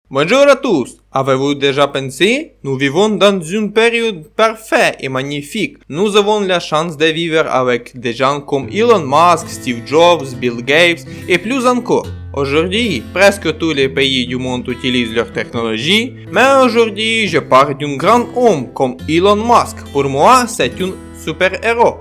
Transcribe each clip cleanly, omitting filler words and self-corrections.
Bonjour à tous! Avez-vous déjà pensé? Nous vivons dans une période parfaite et magnifique. Nous avons la chance de vivre avec des gens comme Elon Musk, Steve Jobs, Bill Gates et plus encore. Aujourd'hui, presque tous les pays du monde utilisent leur technologie, mais aujourd'hui, je parle d'un grand homme comme Elon Musk. Pour moi, c'est un super-héros.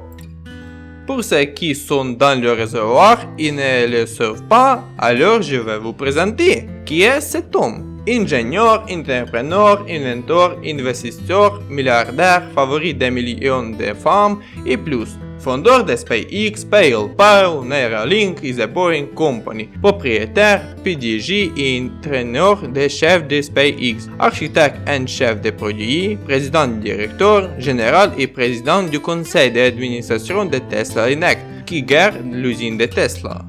Pour ceux qui sont dans le réservoir et ne le savent pas, alors je vais vous présenter qui est cet homme. Ingénieur, entrepreneur, inventeur, investisseur, milliardaire, favori des millions de femmes et plus. Fondeur de SpaceX, PayPal, Neuralink et The Boring Company. Propriétaire, PDG et entraîneur de chef de SpaceX. Architecte et chef de produits, président directeur général et président du conseil d'administration de Tesla Inc., qui gère l'usine de Tesla.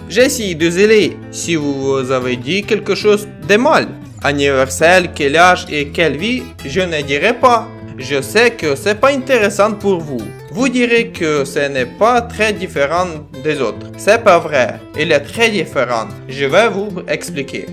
Je suis désolé si vous avez dit quelque chose de mal. Anniversaire, quel âge et quelle vie, je ne dirai pas. Je sais que c'est pas intéressant pour vous. Vous direz que ce n'est pas très différent des autres. C'est pas vrai. Il est très différent. Je vais vous expliquer.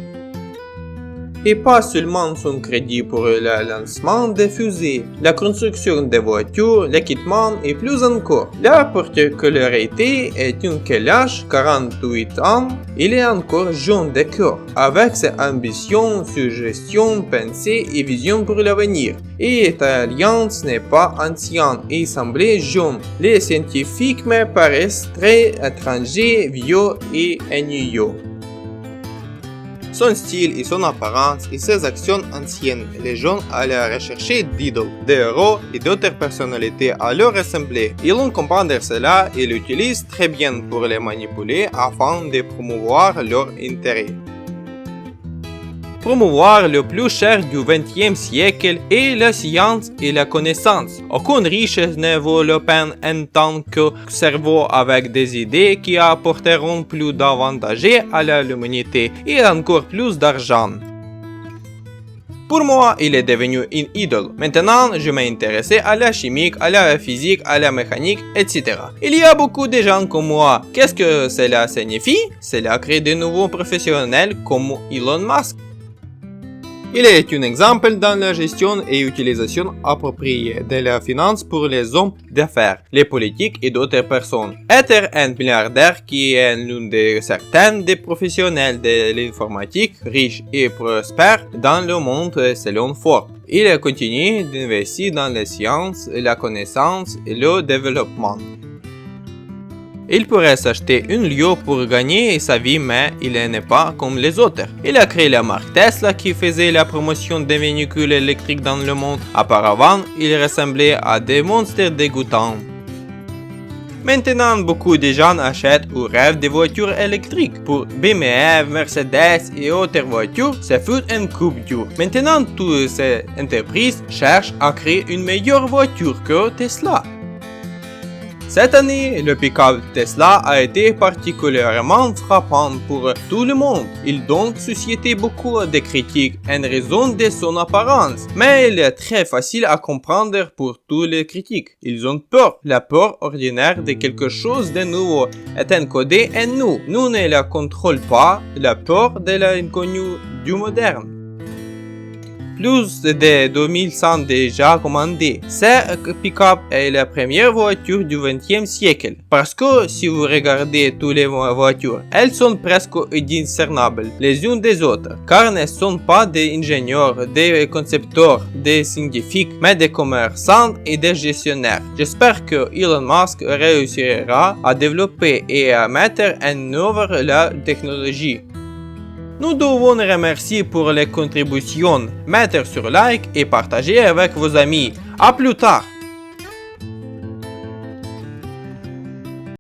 Et pas seulement son crédit pour le lancement des fusées, la construction des voitures, l'équipement et plus encore. La particularité est qu'à l'âge 48 ans, il est encore jeune de cœur, avec ses ambitions, suggestions, pensées et visions pour l'avenir. Et l'alliance n'est pas ancienne et semblait jeune. Les scientifiques me paraissent très étrangers, vieux et ennuyeux. Son style et son apparence et ses actions anciennes, les gens allaient rechercher d'idoles, d'héros et d'autres personnalités à leur ressembler. Ils ont compris cela et l'utilisent très bien pour les manipuler afin de promouvoir leurs intérêts. Promouvoir le plus cher du XXe siècle est la science et la connaissance. Aucune richesse ne vaut la peine en tant que cerveau avec des idées qui apporteront plus d'avantages à l'humanité et encore plus d'argent. Pour moi, il est devenu une idole. Maintenant, je m'intéresse à la chimie, à la physique, à la mécanique, etc. Il y a beaucoup de gens comme moi. Qu'est-ce que cela signifie? Cela crée de nouveaux professionnels comme Elon Musk. Il est un exemple dans la gestion et utilisation appropriée de la finance pour les hommes d'affaires, les politiques et d'autres personnes. Être un milliardaire qui est l'un de certains des professionnels de l'informatique riches et prospères dans le monde selon Forbes. Il continue d'investir dans la science, la connaissance et le développement. Il pourrait s'acheter un lieu pour gagner sa vie, mais il n'est pas comme les autres. Il a créé la marque Tesla qui faisait la promotion des véhicules électriques dans le monde. Auparavant, il ressemblait à des monstres dégoûtants. Maintenant, beaucoup de gens achètent ou rêvent de voitures électriques. Pour BMW, Mercedes et autres voitures, ça fut un coup dur. Maintenant, toutes ces entreprises cherchent à créer une meilleure voiture que Tesla. Cette année, le pick-up Tesla a été particulièrement frappant pour tout le monde. Il donc suscitait beaucoup de critiques en raison de son apparence. Mais il est très facile à comprendre pour tous les critiques. Ils ont peur. La peur ordinaire de quelque chose de nouveau est encodée en nous. Nous ne la contrôlons pas, la peur de l'inconnu du moderne. Plus de 2100 déjà commandés. Ce pick-up est la première voiture du XXe siècle. Parce que si vous regardez toutes les voitures, elles sont presque indiscernables les unes des autres, car elles ne sont pas des ingénieurs, des concepteurs, des scientifiques, mais des commerçants et des gestionnaires. J'espère que Elon Musk réussira à développer et à mettre en œuvre la technologie. Nous devons remercier pour les contributions, mettre sur like et partager avec vos amis. À plus tard!